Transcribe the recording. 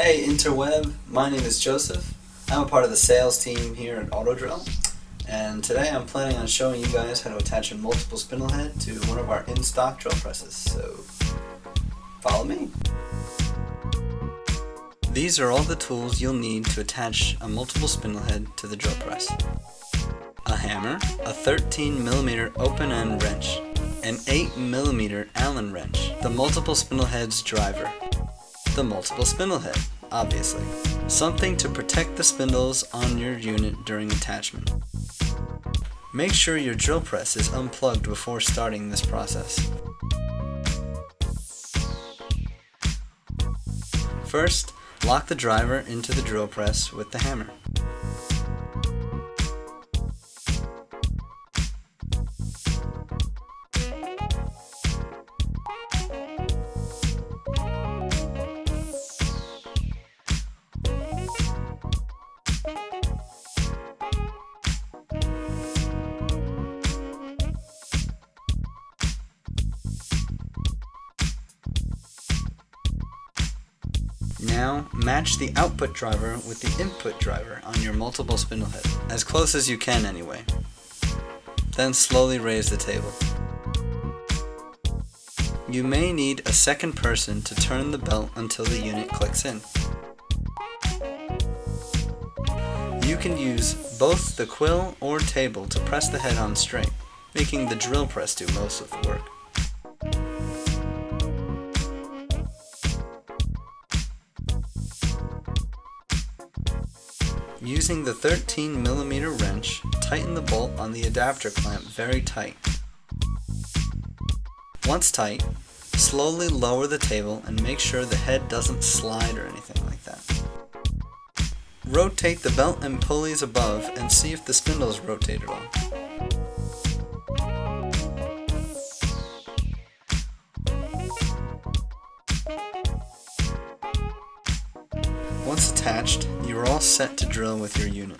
Hey interweb, my name is Joseph. I'm a part of the sales team here at AutoDrill, and today I'm planning on showing you guys how to attach a multiple spindle head to one of our in-stock drill presses, so follow me. These are all the tools you'll need to attach a multiple spindle head to the drill press. A hammer, a 13mm open-end wrench, an 8mm Allen wrench, the multiple spindle head's driver, the multiple spindle head, obviously, something to protect the spindles on your unit during attachment. Make sure your drill press is unplugged before starting this process. First, lock the driver into the drill press with the hammer. Now, match the output driver with the input driver on your multiple spindle head, as close as you can anyway. Then slowly raise the table. You may need a second person to turn the belt until the unit clicks in. You can use both the quill or table to press the head on straight, making the drill press do most of the work. Using the 13mm wrench, tighten the bolt on the adapter clamp very tight. Once tight, slowly lower the table and make sure the head doesn't slide or anything like that. Rotate the belt and pulleys above and see if the spindles rotate at all. Once attached, you are all set to drill with your unit.